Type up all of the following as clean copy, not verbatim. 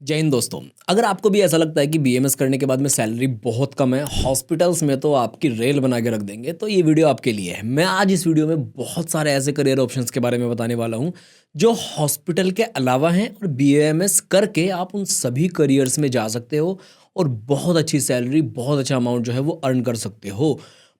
जय हिंद दोस्तों। अगर आपको भी ऐसा लगता है कि बीएमएस करने के बाद में सैलरी बहुत कम है, हॉस्पिटल्स में तो आपकी रेल बना के रख देंगे, तो ये वीडियो आपके लिए है। मैं आज इस वीडियो में बहुत सारे ऐसे करियर ऑप्शंस के बारे में बताने वाला हूँ जो हॉस्पिटल के अलावा हैं और बीएमएस करके आप उन सभी करियर्स में जा सकते हो और बहुत अच्छी सैलरी, बहुत अच्छा अमाउंट जो है वो अर्न कर सकते हो।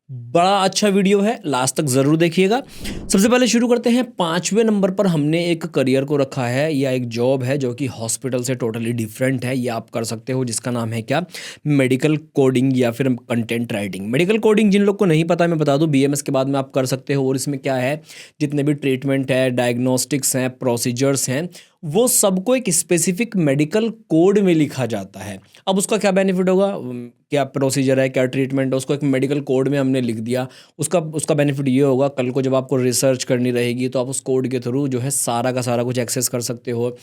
बड़ा अच्छा वीडियो है, लास्ट तक ज़रूर देखिएगा। सबसे पहले शुरू करते हैं। 5वें नंबर पर हमने एक करियर को रखा है या एक जॉब है जो कि हॉस्पिटल से टोटली डिफरेंट है। ये आप कर सकते हो, जिसका नाम है क्या, मेडिकल कोडिंग या फिर कंटेंट राइटिंग। मेडिकल कोडिंग जिन लोग को नहीं पता मैं बता दूं, बीएमएस के बाद में आप कर सकते हो। और इसमें क्या है, जितने भी ट्रीटमेंट है, डायग्नोस्टिक्स हैं, प्रोसीजर्स हैं, वो सबको एक स्पेसिफिक मेडिकल कोड में लिखा जाता है। अब उसका क्या बेनिफिट होगा, क्या प्रोसीजर है, क्या ट्रीटमेंट है, उसको एक मेडिकल कोड में हमने लिख दिया। उसका उसका बेनिफिट ये होगा, कल को जब आपको रिसर्च करनी रहेगी तो आप उस कोड के थ्रू जो है सारा का सारा कुछ एक्सेस कर सकते हो।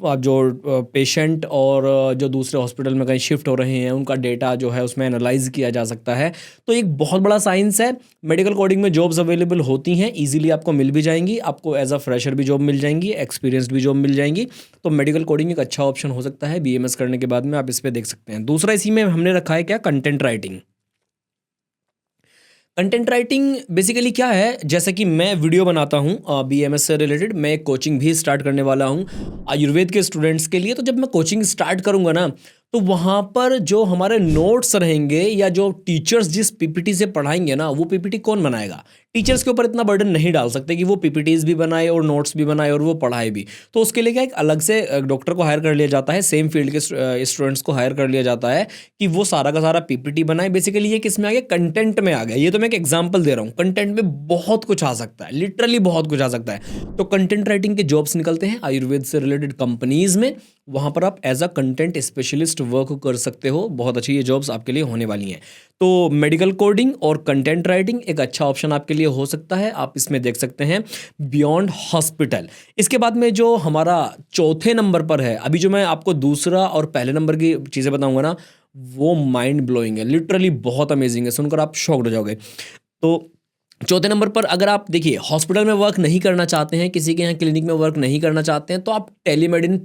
आप जो पेशेंट और जो दूसरे हॉस्पिटल में कहीं शिफ्ट हो रहे हैं उनका डेटा जो है उसमें एनालाइज किया जा सकता है। तो एक बहुत बड़ा साइंस है। मेडिकल कोडिंग में जॉब्स अवेलेबल होती हैं, ईजिली आपको मिल भी जाएंगी। आपको एज अ फ्रेशर भी जॉब मिल जाएंगी, एक्सपीरियंस्ड भी जॉब मिल जाएंगी। तो मेडिकल कोडिंग एक अच्छा ऑप्शन हो सकता है। बीएमएस करने के बाद में आप इस पे देख सकते हैं। दूसरा इसी में हमने रखा है क्या, content writing. Content writing basically क्या है, जैसे कि मैं वीडियो बनाता हूँ बीएमएस से रिलेटेड। मैं एक कोचिंग भी स्टार्ट करने वाला हूँ आयुर्वेद के स्टूडेंट्स के लिए। तो जब मैं कोचिंग स्टार्ट करूँगा ना, तो वहाँ पर जो हमारे नोट्स रहेंगे या जो टीचर्स जिस पीपीटी से पढ़ाएंगे ना, वो पीपीटी कौन बनाएगा। टीचर्स के ऊपर इतना बर्डन नहीं डाल सकते कि वो पीपीटीज भी बनाए और नोट्स भी बनाए और वो पढ़ाए भी। तो उसके लिए क्या, एक अलग से डॉक्टर को हायर कर लिया जाता है, सेम फील्ड के स्टूडेंट्स को हायर कर लिया जाता है कि वो सारा का सारा पीपीटी बनाए। बेसिकली ये किस में आ गया, कंटेंट में आ गया। ये तो मैं एक एग्जांपल दे रहा हूँ, कंटेंट में बहुत कुछ आ सकता है, लिटरली बहुत कुछ आ सकता है। तो कंटेंट राइटिंग के जॉब्स निकलते हैं आयुर्वेद से रिलेटेड कंपनीज में। वहाँ पर आप as a content specialist work कर सकते हो। बहुत अच्छी ये जॉब्स आपके लिए होने वाली हैं। तो मेडिकल कोडिंग और कंटेंट राइटिंग एक अच्छा ऑप्शन आपके लिए हो सकता है। आप इसमें देख सकते हैं बियॉन्ड हॉस्पिटल। इसके बाद में जो हमारा चौथे नंबर पर है, अभी जो मैं आपको दूसरा और पहले नंबर की चीज़ें बताऊंगा ना, वो माइंड ब्लोइंग है, लिटरली बहुत अमेजिंग है, सुनकर आप शॉक्ड हो जाओगे। तो चौथे नंबर पर अगर आप देखिए, हॉस्पिटल में वर्क नहीं करना चाहते हैं, किसी के यहाँ क्लिनिक में वर्क नहीं करना चाहते हैं, तो आप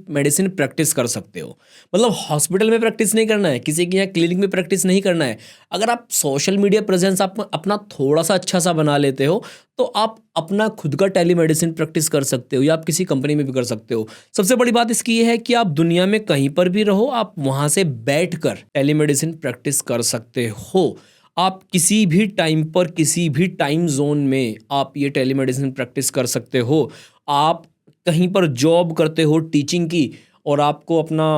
मेडिसिन प्रैक्टिस कर सकते हो। मतलब हॉस्पिटल में प्रैक्टिस नहीं करना है, किसी के यहाँ क्लिनिक में प्रैक्टिस नहीं करना है। अगर आप सोशल मीडिया प्रेजेंस आप अपना थोड़ा सा अच्छा सा बना लेते हो, तो आप अपना खुद का टेलीमेडिसिन प्रैक्टिस कर सकते हो या आप किसी कंपनी में भी कर सकते हो। सबसे बड़ी बात इसकी ये है कि आप दुनिया में कहीं पर भी रहो, आप वहाँ से बैठकर टेलीमेडिसिन प्रैक्टिस कर सकते हो। आप किसी भी टाइम पर, किसी भी टाइम जोन में आप ये टेलीमेडिसिन प्रैक्टिस कर सकते हो। आप कहीं पर जॉब करते हो टीचिंग की, और आपको अपना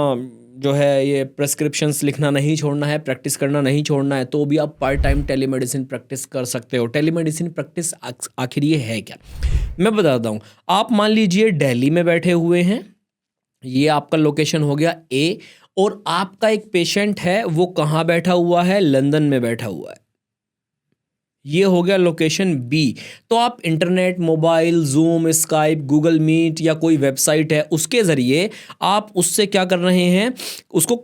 जो है ये प्रेस्क्रिप्शंस लिखना नहीं छोड़ना है, प्रैक्टिस करना नहीं छोड़ना है, तो भी आप पार्ट टाइम टेलीमेडिसिन प्रैक्टिस कर सकते हो। टेलीमेडिसिन प्रैक्टिस आखिर ये है क्या, मैं बताता हूँ। आप मान लीजिए दिल्ली में बैठे हुए हैं, ये आपका लोकेशन हो गया ए, और आपका एक पेशेंट है, वो कहाँ बैठा हुआ है, लंदन में बैठा हुआ है, ये हो गया लोकेशन बी। तो आप internet, mobile, Zoom, Skype, Google Meet या कोई वेबसाइट है, उसके ज़रिए आप उससे क्या कर रहे हैं, उसको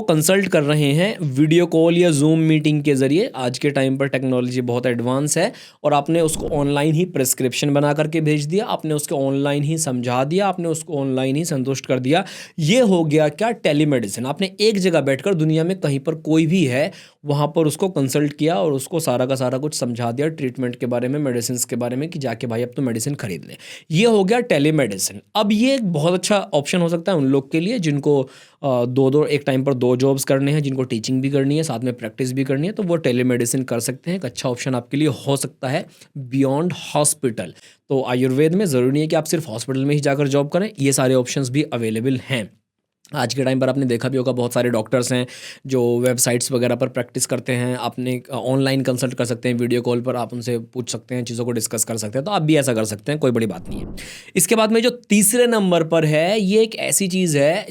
कंसल्ट कर रहे हैं वीडियो कॉल या जूम मीटिंग के ज़रिए। आज के टाइम पर टेक्नोलॉजी बहुत एडवांस है, और आपने उसको ऑनलाइन ही प्रिस्क्रिप्शन बना करके भेज दिया, आपने उसको ऑनलाइन ही समझा दिया, आपने उसको ऑनलाइन ही संतुष्ट कर दिया। ये हो गया क्या, टेलीमेडिसिन। आपने एक जगह बैठकर, दुनिया में कहीं पर कोई भी है, वहाँ पर उसको कंसल्ट किया और उसको सारा का सारा कुछ समझा दिया, ट्रीटमेंट के बारे में, मेडिसिन के बारे में, कि जाके भाई अब तो मेडिसिन खरीद ले। ये हो गया टेलीमेडिसिन। अब ये एक बहुत अच्छा ऑप्शन हो सकता है उन लोग के लिए जिनको एक टाइम पर दो जॉब्स करने हैं, जिनको टीचिंग भी करनी है, साथ में प्रैक्टिस भी करनी है, तो वो टेलीमेडिसिन कर सकते हैं। एक अच्छा ऑप्शन आपके लिए हो सकता है बियॉन्ड हॉस्पिटल। तो आयुर्वेद में ज़रूरी नहीं है कि आप सिर्फ हॉस्पिटल में ही जाकर जॉब करें, ये सारे ऑप्शंस भी अवेलेबल हैं। आज के टाइम पर आपने देखा भी होगा, बहुत सारे डॉक्टर्स हैं जो वेबसाइट्स वगैरह पर प्रैक्टिस करते हैं। आपने ऑनलाइन कंसल्ट कर सकते हैं, वीडियो कॉल पर आप उनसे पूछ सकते हैं, चीज़ों को डिस्कस कर सकते हैं। तो आप भी ऐसा कर सकते हैं, कोई बड़ी बात नहीं है। इसके बाद में जो तीसरे नंबर पर है, ये एक ऐसी चीज़ है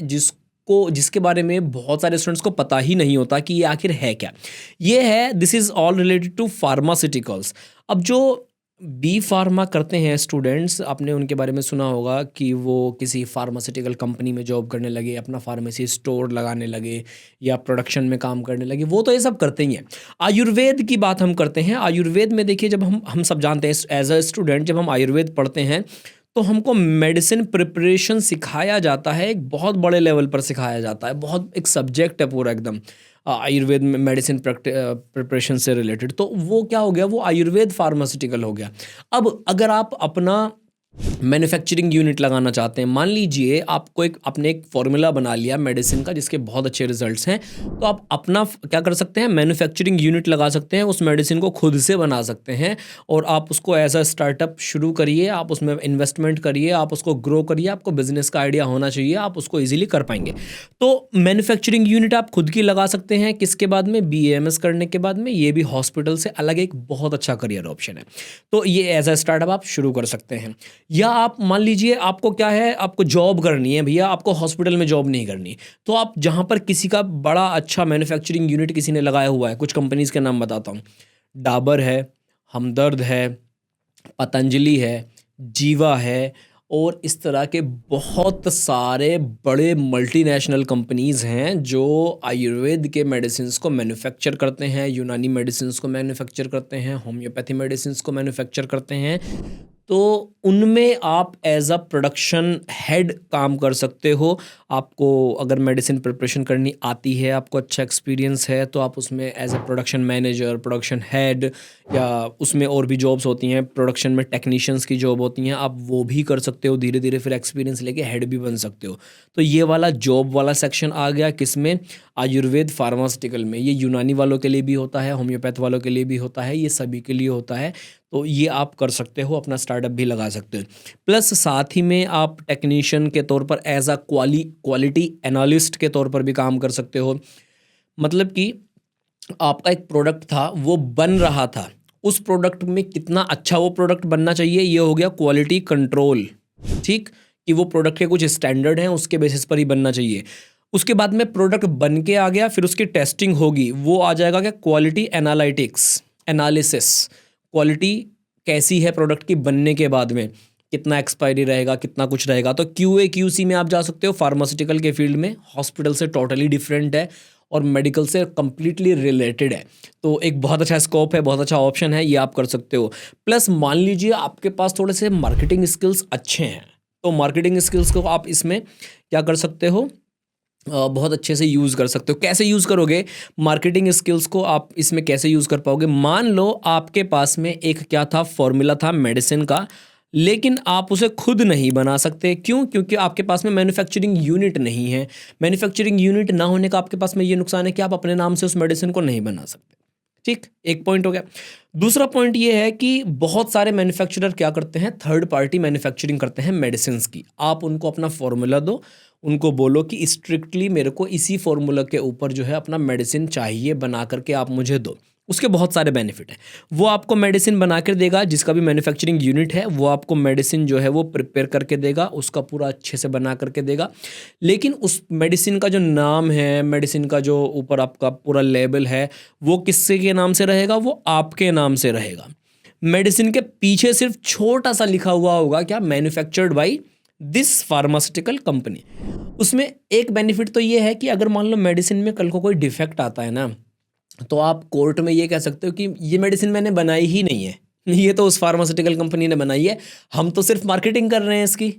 जिसके बारे में बहुत सारे स्टूडेंट्स को पता ही नहीं होता कि ये आखिर है क्या। ये है, this is all related to pharmaceuticals. अब जो बी फार्मा करते हैं स्टूडेंट्स, आपने उनके बारे में सुना होगा कि वो किसी फार्मास्यूटिकल कंपनी में जॉब करने लगे, अपना फार्मेसी स्टोर लगाने लगे या प्रोडक्शन में काम करने लगे। वो तो ये सब करते ही हैं। आयुर्वेद की बात हम करते हैं। आयुर्वेद में देखिए, जब हम सब जानते हैं एज अ स्टूडेंट, जब हम आयुर्वेद पढ़ते हैं तो हमको मेडिसिन प्रिपरेशन सिखाया जाता है, एक बहुत बड़े लेवल पर सिखाया जाता है, बहुत एक सब्जेक्ट है पूरा एकदम आयुर्वेद में मेडिसिन प्रिपरेशन से रिलेटेड। तो वो क्या हो गया, वो आयुर्वेद फार्मास्यूटिकल हो गया। अब अगर आप अपना मैन्युफैक्चरिंग यूनिट लगाना चाहते हैं, मान लीजिए आपको आपने एक फॉर्मूला बना लिया मेडिसिन का जिसके बहुत अच्छे रिजल्ट्स हैं, तो आप अपना क्या कर सकते हैं, मैन्युफैक्चरिंग यूनिट लगा सकते हैं, उस मेडिसिन को खुद से बना सकते हैं और आप उसको एज अ स्टार्टअप शुरू करिए, आप उसमें इन्वेस्टमेंट करिए, आप उसको ग्रो करिए, आपको बिजनेस का आइडिया होना चाहिए, आप उसको ईजिली कर पाएंगे। तो मैन्युफैक्चरिंग यूनिट आप खुद की लगा सकते हैं, किसके बाद में, BAMS करने के बाद में। ये भी हॉस्पिटल से अलग एक बहुत अच्छा करियर ऑप्शन है। तो ये एज अ स्टार्टअप आप शुरू कर सकते हैं। या आप मान लीजिए आपको क्या है, आपको जॉब करनी है भैया, आपको हॉस्पिटल में जॉब नहीं करनी, तो आप जहाँ पर किसी का बड़ा अच्छा मैन्युफैक्चरिंग यूनिट किसी ने लगाया हुआ है, कुछ कंपनीज़ के नाम बताता हूँ, डाबर है, हमदर्द है, पतंजलि है, जीवा है, और इस तरह के बहुत सारे बड़े मल्टीनेशनल कंपनीज़ हैं जो आयुर्वेद के मेडिसिन्स को मैन्युफैक्चर करते हैं, यूनानी मेडिसिन्स को मैन्युफैक्चर करते हैं, होम्योपैथी मेडिसिन्स को मैन्युफैक्चर करते हैं। तो उनमें आप एज अ प्रोडक्शन हेड काम कर सकते हो। आपको अगर मेडिसिन प्रिपरेशन करनी आती है, आपको अच्छा एक्सपीरियंस है, तो आप उसमें as a production manager, production head, या उसमें और भी जॉब्स होती हैं, प्रोडक्शन में टेक्नीशियंस की जॉब होती हैं, आप वो भी कर सकते हो। धीरे धीरे फिर एक्सपीरियंस लेके हेड भी बन सकते हो। तो ये वाला जॉब वाला सेक्शन आ गया किसमें, आयुर्वेद फार्मास्यूटिकल में। ये यूनानी वालों के लिए भी होता है, होम्योपैथ वालों के लिए भी होता है, ये सभी के लिए होता है। तो ये आप कर सकते हो, अपना स्टार्टअप भी लगा सकते हो। प्लस साथ ही में आप टेक्नीशियन के तौर पर एज अ क्वालिटी एनालिस्ट के तौर पर भी काम कर सकते हो। मतलब कि आपका एक प्रोडक्ट था, वो बन रहा था, उस प्रोडक्ट में कितना अच्छा वो प्रोडक्ट बनना चाहिए, ये हो गया क्वालिटी कंट्रोल। ठीक, कि वो प्रोडक्ट के कुछ स्टैंडर्ड हैं, उसके बेसिस पर ही बनना चाहिए। उसके बाद में प्रोडक्ट बन के आ गया, फिर उसकी टेस्टिंग होगी, वो आ जाएगा क्या, क्वालिटी एनालिसिस। क्वालिटी कैसी है प्रोडक्ट की बनने के बाद में, कितना एक्सपायरी रहेगा, कितना कुछ रहेगा। तो QA/QC में आप जा सकते हो। फार्मास्यूटिकल के फील्ड में हॉस्पिटल से टोटली डिफरेंट है और मेडिकल से कम्प्लीटली रिलेटेड है। तो एक बहुत अच्छा स्कोप है, बहुत अच्छा ऑप्शन है, ये आप कर सकते हो। प्लस मान लीजिए आपके पास थोड़े से मार्केटिंग स्किल्स अच्छे हैं, तो मार्केटिंग स्किल्स को आप इसमें क्या कर सकते हो, बहुत अच्छे से यूज़ कर सकते हो। कैसे यूज़ करोगे मार्केटिंग स्किल्स को, आप इसमें कैसे यूज़ कर पाओगे। मान लो आपके पास में एक क्या था, फॉर्मूला था मेडिसिन का, लेकिन आप उसे खुद नहीं बना सकते। क्यों? क्योंकि आपके पास में मैन्युफैक्चरिंग यूनिट नहीं है। मैन्युफैक्चरिंग यूनिट ना होने का आपके पास में ये नुकसान है कि आप अपने नाम से उस मेडिसिन को नहीं बना सकते। ठीक, एक पॉइंट हो गया। दूसरा पॉइंट ये है कि बहुत सारे मैन्युफैक्चरर क्या करते हैं, थर्ड पार्टी मैन्युफैक्चरिंग करते हैं मेडिसिन्स की। आप उनको अपना फॉर्मूला दो, उनको बोलो कि स्ट्रिक्टली मेरे को इसी फॉर्मूला के ऊपर जो है अपना मेडिसिन चाहिए, बना करके आप मुझे दो। उसके बहुत सारे बेनिफिट हैं। वो आपको मेडिसिन बना कर देगा, जिसका भी मैन्युफैक्चरिंग यूनिट है वो आपको मेडिसिन जो है वो प्रिपेयर करके देगा, उसका पूरा अच्छे से बना करके देगा। लेकिन उस मेडिसिन का जो नाम है, मेडिसिन का जो ऊपर आपका पूरा लेबल है, वो किसके के नाम से रहेगा, वो आपके नाम से रहेगा। मेडिसिन के पीछे सिर्फ छोटा सा लिखा हुआ होगा, क्या, manufactured by this pharmaceutical company. उसमें एक बेनिफिट तो ये है कि अगर मान लो मेडिसिन में कल को कोई डिफेक्ट आता है ना, तो आप कोर्ट में ये कह सकते हो कि ये मेडिसिन मैंने बनाई ही नहीं है, ये तो उस फार्मास्यूटिकल कंपनी ने बनाई है, हम तो सिर्फ मार्केटिंग कर रहे हैं इसकी।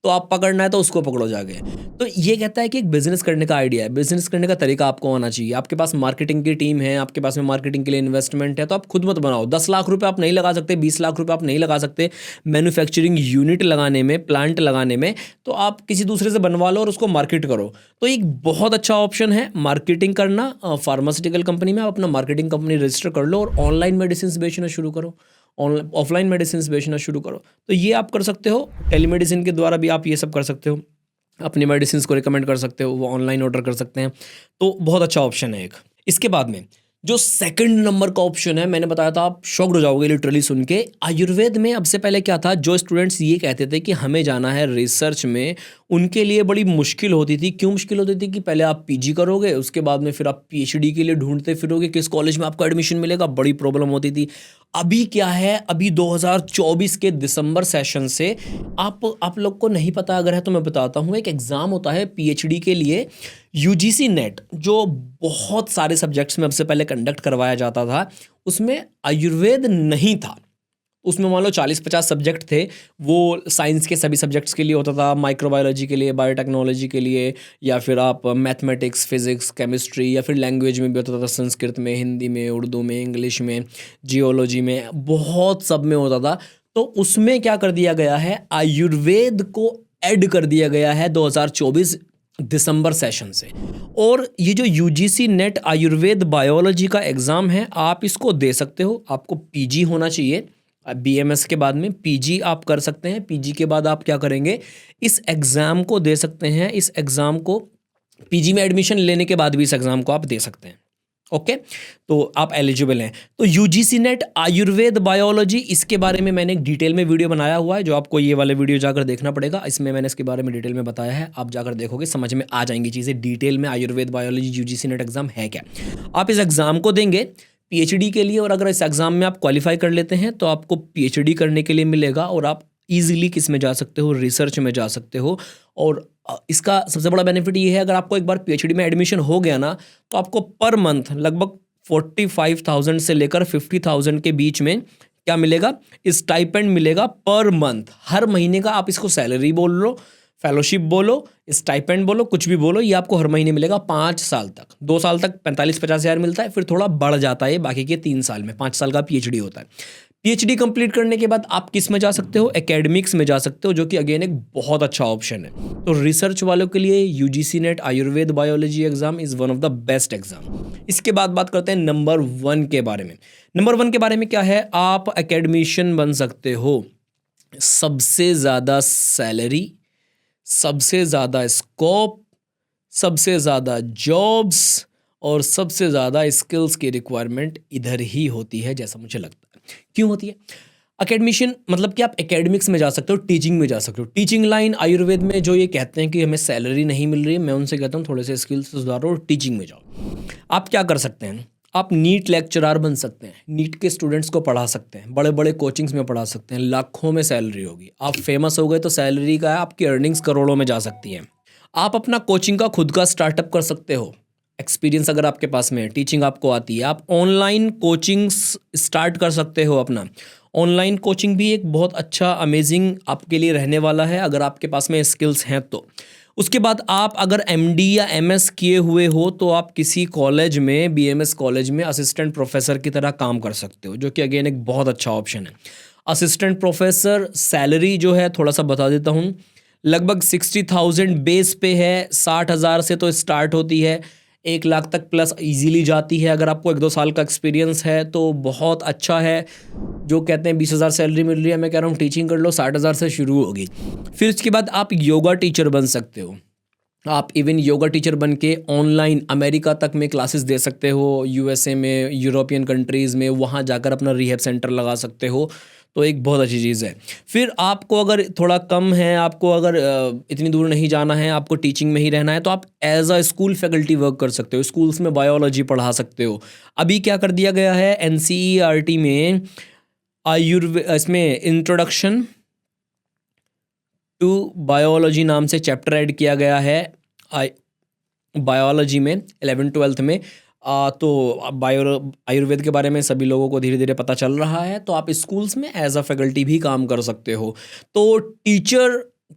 तो आप पकड़ना है तो उसको पकड़ो जाके। तो ये कहता है कि एक बिजनेस करने का आइडिया है, बिजनेस करने का तरीका आपको आना चाहिए। आपके पास मार्केटिंग की टीम है, आपके पास में मार्केटिंग के लिए इन्वेस्टमेंट है, तो आप खुद मत बनाओ। 10 लाख रुपए आप नहीं लगा सकते, 20 लाख रुपए आप नहीं लगा सकते मैन्युफैक्चरिंग यूनिट लगाने में, प्लांट लगाने में। तो आप किसी दूसरे से बनवा लो और उसको मार्केट करो। तो एक बहुत अच्छा ऑप्शन है मार्केटिंग करना। फार्मास्यूटिकल कंपनी में आप अपना मार्केटिंग कंपनी रजिस्टर कर लो और ऑनलाइन मेडिसिन बेचना शुरू करो, ऑफलाइन मेडिसिन बेचना शुरू करो। तो ये आप कर सकते हो। टेलीमेडिसिन के द्वारा भी आप ये सब कर सकते हो, अपनी मेडिसिन को रिकमेंड कर सकते हो, वो ऑनलाइन ऑर्डर कर सकते हैं। तो बहुत अच्छा ऑप्शन है एक। इसके बाद में जो सेकंड नंबर का ऑप्शन है, मैंने बताया था, आप शॉक्ड हो जाओगे लिटरली सुन के। आयुर्वेद में अब से पहले क्या था, जो स्टूडेंट्स ये कहते थे कि हमें जाना है रिसर्च में, उनके लिए बड़ी मुश्किल होती थी। क्यों मुश्किल होती थी कि पहले आप PG करोगे, उसके बाद में फिर आप PhD के लिए ढूंढते फिरोगे किस कॉलेज में आपको एडमिशन मिलेगा, बड़ी प्रॉब्लम होती थी। अभी क्या है, अभी 2024 के दिसंबर सेशन से आप लोग को नहीं पता अगर है तो मैं बताता हूँ, एक एग्ज़ाम होता है PhD के लिए, UGC नेट, जो बहुत सारे सब्जेक्ट्स में अब से पहले कंडक्ट करवाया जाता था, उसमें आयुर्वेद नहीं था। उसमें मान लो 40-50 सब्जेक्ट थे, वो साइंस के सभी सब्जेक्ट्स के लिए होता था, माइक्रोबायोलॉजी के लिए, बायोटेक्नोलॉजी के लिए, या फिर आप मैथमेटिक्स, फिजिक्स, केमिस्ट्री, या फिर लैंग्वेज में भी होता था, संस्कृत में, हिंदी में, उर्दू में, इंग्लिश में, जियोलॉजी में, बहुत सब में होता था। तो उसमें क्या कर दिया गया है, आयुर्वेद को ऐड कर दिया गया है 2024 दिसंबर सेशन से। और ये जो यूजीसी नेट आयुर्वेद बायोलॉजी का एग्ज़ाम है, आप इसको दे सकते हो। आपको पीजी होना चाहिए, बीएमएस के बाद में पीजी आप कर सकते हैं। पीजी के बाद आप क्या करेंगे, इस एग्ज़ाम को दे सकते हैं। इस एग्ज़ाम को पीजी में एडमिशन लेने के बाद भी इस एग्ज़ाम को आप दे सकते हैं। ओके, तो आप एलिजिबल हैं। तो यूजीसी नेट आयुर्वेद बायोलॉजी, इसके बारे में मैंने एक डिटेल में वीडियो बनाया हुआ है, जो आपको ये वाले वीडियो जाकर देखना पड़ेगा। इसमें मैंने इसके बारे में डिटेल में बताया है, आप जाकर देखोगे, समझ में आ जाएंगी चीज़ें डिटेल में। Ayurveda biology UGC net exam है क्या। आप इस एग्ज़ाम को देंगे पीएचडी के लिए, और अगर इस एग्ज़ाम में आप क्वालिफाई कर लेते हैं तो आपको पीएचडी करने के लिए मिलेगा, और आप ईजिली किस में जा सकते हो, रिसर्च में जा सकते हो। और इसका सबसे बड़ा बेनिफिट ये है, अगर आपको एक बार पीएचडी में एडमिशन हो गया ना, तो आपको पर मंथ लगभग 45,000 से लेकर 50,000 के बीच में क्या मिलेगा, स्टाइपेंड मिलेगा पर मंथ। हर महीने का आप इसको सैलरी बोल लो, फेलोशिप बोलो, स्टाइपेंड बोलो, कुछ भी बोलो, ये आपको हर महीने मिलेगा 5 साल तक। 2 साल तक 45-50 हज़ार मिलता है, फिर थोड़ा बढ़ जाता है बाकी के 3 साल में। 5 साल का पीएचडी होता है। पीएचडी कंप्लीट करने के बाद आप किस में जा सकते हो, एकेडमिक्स में जा सकते हो, जो कि अगेन एक बहुत अच्छा ऑप्शन है। तो रिसर्च वालों के लिए UGC net Ayurveda biology exam is one of the best exam. इसके बाद बात करते हैं नंबर 1 के बारे में। नंबर 1 के बारे में क्या है, आप एकेडमिशियन बन सकते हो। सबसे ज़्यादा सैलरी, सबसे ज़्यादा स्कोप, सबसे ज़्यादा जॉब्स और सबसे ज़्यादा स्किल्स की रिक्वायरमेंट इधर ही होती है, जैसा मुझे लगता है। क्यों होती है? एकेडमिशियन मतलब कि आप एकेडमिक्स में जा सकते हो, टीचिंग में जा सकते हो। टीचिंग लाइन आयुर्वेद में जो ये कहते हैं कि हमें सैलरी नहीं मिल रही है, मैं उनसे कहता हूँ थोड़े से स्किल्स सुधारो और टीचिंग में जाओ। आप क्या कर सकते हैं, आप नीट लेक्चरार बन सकते हैं, नीट के स्टूडेंट्स को पढ़ा सकते हैं, बड़े बड़े कोचिंग्स में पढ़ा सकते हैं, लाखों में सैलरी होगी। आप फेमस हो गए तो सैलरी का है, आपकी अर्निंग्स करोड़ों में जा सकती है। आप अपना कोचिंग का खुद का स्टार्टअप कर सकते हो, एक्सपीरियंस अगर आपके पास में है, टीचिंग आपको आती है। आप ऑनलाइन कोचिंग स्टार्ट कर सकते हो अपना। ऑनलाइन कोचिंग भी एक बहुत अच्छा अमेजिंग आपके लिए रहने वाला है, अगर आपके पास में स्किल्स हैं तो। उसके बाद आप अगर एमडी या एमएस किए हुए हो तो आप किसी कॉलेज में, बीएमएस कॉलेज में असिस्टेंट प्रोफेसर की तरह काम कर सकते हो, जो कि अगेन एक बहुत अच्छा ऑप्शन है। असिस्टेंट प्रोफेसर सैलरी जो है थोड़ा सा बता देता हूँ, लगभग 60,000 बेस पे है। 60,000 से तो स्टार्ट होती है, 1 लाख तक प्लस इजीली जाती है। अगर आपको 1-2 साल का एक्सपीरियंस है तो बहुत अच्छा है। जो कहते हैं 20,000 सैलरी मिल रही है, मैं कह रहा हूँ टीचिंग कर लो, 60,000 से शुरू होगी। फिर उसके बाद आप योगा टीचर बन सकते हो। आप इवन योगा टीचर बन के ऑनलाइन अमेरिका तक में क्लासेस दे सकते हो, यूएसए में, यूरोपियन कंट्रीज़ में, वहाँ जाकर अपना रिहैब सेंटर लगा सकते हो। तो एक बहुत अच्छी चीज़ है। फिर आपको अगर थोड़ा कम है, आपको अगर इतनी दूर नहीं जाना है, आपको टीचिंग में ही रहना है, तो आप as a school faculty work कर सकते हो, स्कूल्स में बायोलॉजी पढ़ा सकते हो। अभी क्या कर दिया गया है एनसीईआरटी में, इसमें इंट्रोडक्शन टू बायोलॉजी नाम से चैप्टर ऐड किया गया है बायोलॉजी में 11th-12th में। तो आयुर्वेद के बारे में सभी लोगों को धीरे धीरे पता चल रहा है, तो आप स्कूल्स में एज अ फैकल्टी भी काम कर सकते हो। तो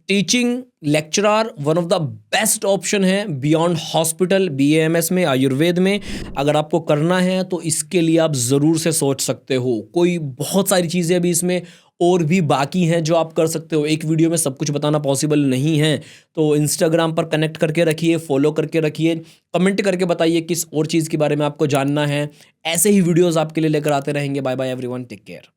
teaching lecturer one of the best option है बियॉन्ड हॉस्पिटल, बीएएमएस में, आयुर्वेद में। अगर आपको करना है तो इसके लिए आप ज़रूर से सोच सकते हो। कोई बहुत सारी चीज़ें अभी इसमें और भी बाकी हैं जो आप कर सकते हो। एक वीडियो में सब कुछ बताना पॉसिबल नहीं है, तो इंस्टाग्राम पर कनेक्ट करके रखिए, फॉलो करके रखिए, कमेंट करके बताइए किस और चीज़ के बारे में आपको जानना है। ऐसे ही वीडियोज़ आपके लिए लेकर आते रहेंगे। Bye bye everyone, take care.